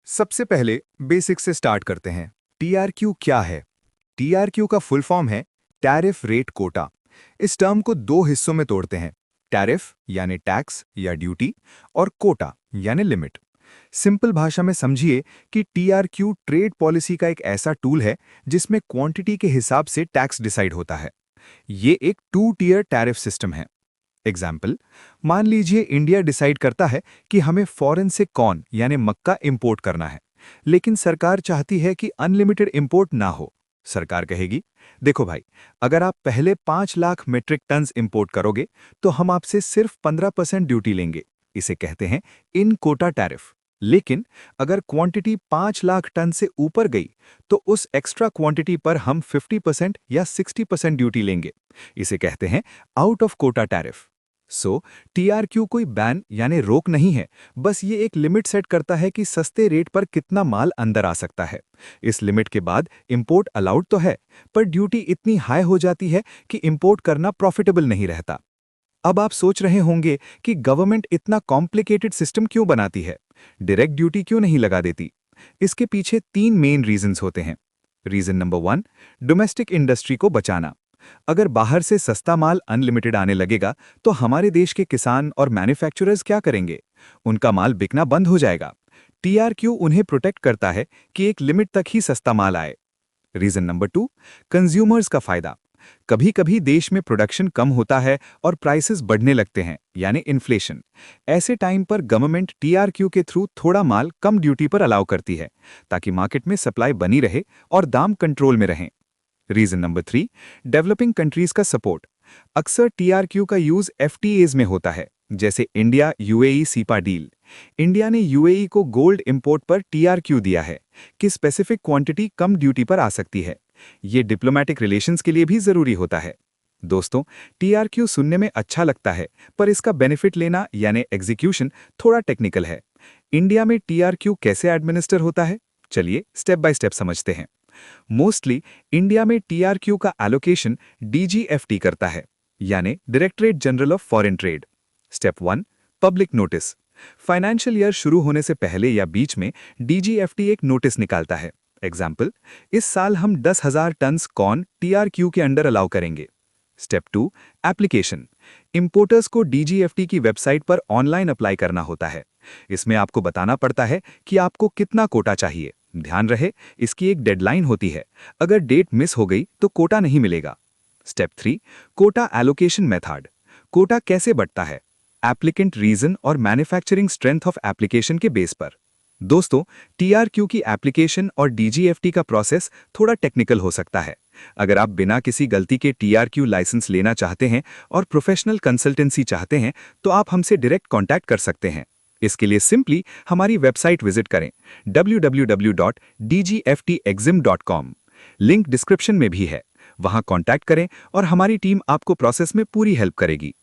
सबसे पहले बेसिक से स्टार्ट करते हैं। टीआरक्यू क्या है? टीआरक्यू का फुल फॉर्म है टैरिफ रेट कोटा। इस टर्म को दो हिस्सों में तोड़ते हैं, टैरिफ यानी टैक्स या ड्यूटी और कोटा यानी लिमिट। सिंपल भाषा में समझिए कि टीआरक्यू ट्रेड पॉलिसी का एक ऐसा टूल है जिसमें क्वांटिटी के हिसाब से टैक्स डिसाइड होता है। ये एक टू टियर टैरिफ सिस्टम है। एग्जाम्पल, मान लीजिए इंडिया डिसाइड करता है कि हमें फॉरेन से कॉर्न यानी मक्का इंपोर्ट करना है, लेकिन सरकार चाहती है कि अनलिमिटेड इंपोर्ट ना हो। सरकार कहेगी, देखो भाई, अगर आप पहले 5 लाख मीट्रिक टन्स इंपोर्ट करोगे तो हम आपसे सिर्फ 15% ड्यूटी लेंगे। इसे कहते हैं इन कोटा टैरिफ। लेकिन अगर क्वांटिटी 5 लाख टन से ऊपर गई तो उस एक्स्ट्रा क्वांटिटी पर हम 50% या 60% ड्यूटी लेंगे। इसे कहते हैं आउट ऑफ कोटा टैरिफ। सो टीआरक्यू कोई बैन यानी रोक नहीं है, बस ये एक लिमिट सेट करता है कि सस्ते रेट पर कितना माल अंदर आ सकता है। इस लिमिट के बाद इंपोर्ट अलाउड तो है, पर ड्यूटी इतनी हाई हो जाती है कि इंपोर्ट करना प्रॉफिटेबल नहीं रहता। अब आप सोच रहे होंगे कि गवर्नमेंट इतना कॉम्प्लिकेटेड सिस्टम क्यों बनाती है, डायरेक्ट ड्यूटी क्यों नहीं लगा देती? इसके पीछे 3 मेन रीजंस होते हैं। रीजन नंबर 1, डोमेस्टिक इंडस्ट्री को बचाना। अगर बाहर से सस्ता माल अनलिमिटेड आने लगेगा तो हमारे देश के किसान और मैन्युफैक्चरर्स क्या करेंगे? उनका माल बिकना बंद हो जाएगा। टीआरक्यू उन्हें प्रोटेक्ट करता है कि एक लिमिट तक ही सस्ता माल आए। रीजन नंबर 2, कंज्यूमर्स का फायदा। कभी कभी देश में प्रोडक्शन कम होता है और प्राइसेस बढ़ने लगते हैं, यानी इन्फ्लेशन। ऐसे टाइम पर गवर्नमेंट टीआरक्यू के थ्रू थोड़ा माल कम ड्यूटी पर अलाउ करती है, ताकि मार्केट में सप्लाई बनी रहे और दाम कंट्रोल में रहें। रीजन नंबर 3, डेवलपिंग कंट्रीज का सपोर्ट। अक्सर टीआरक्यू का यूज एफटीएज में होता है, जैसे India UAE cepa deal. India ने यूएई को गोल्ड इंपोर्ट पर टीआरक्यू दिया है कि स्पेसिफिक क्वांटिटी कम ड्यूटी पर आ सकती है। ये डिप्लोमेटिक रिलेशंस के लिए भी जरूरी होता है। दोस्तों, टीआरक्यू सुनने में अच्छा लगता है, पर इसका बेनिफिट लेना यानी एग्जीक्यूशन थोड़ा टेक्निकल है। इंडिया में टीआरक्यू कैसे एडमिनिस्टर होता है, चलिए स्टेप बाय स्टेप समझते हैं। मोस्टली इंडिया में टीआरक्यू का एलोकेशन डीजीएफटी करता है, यानी directorate general of foreign trade. Step 1, public notice. Financial year शुरू होने से पहले या बीच में डीजीएफटी एक नोटिस निकालता है। एग्जाम्पल, इस साल हम 10,000 टन्स कॉर्न टीआरक्यू के अंडर अलाउ करेंगे। Step 2, application. इंपोर्टर्स को डीजीएफटी की वेबसाइट पर ऑनलाइन अप्लाई करना होता है। इसमें आपको बताना पड़ता है कि आपको कितना कोटा चाहिए। ध्यान रहे, इसकी एक डेडलाइन होती है। अगर डेट मिस हो गई तो कोटा नहीं मिलेगा। Step 3, quota allocation method. Quota कैसे बढ़ता है? एप्लीकेंट रीजन और मैन्युफैक्चरिंग स्ट्रेंथ ऑफ एप्लीकेशन के बेस पर। दोस्तों, टीआरक्यू की एप्लीकेशन और डीजीएफटी का प्रोसेस थोड़ा टेक्निकल हो सकता है। अगर आप बिना किसी गलती के टीआरक्यू लाइसेंस लेना चाहते हैं और प्रोफेशनल कंसल्टेंसी चाहते हैं तो आप हमसे डायरेक्ट कांटेक्ट कर सकते हैं। इसके लिए सिंपली हमारी वेबसाइट विजिट करें www.dgftexim.com। लिंक डिस्क्रिप्शन में भी है, वहां कांटेक्ट करें और हमारी टीम आपको प्रोसेस में पूरी हेल्प करेगी।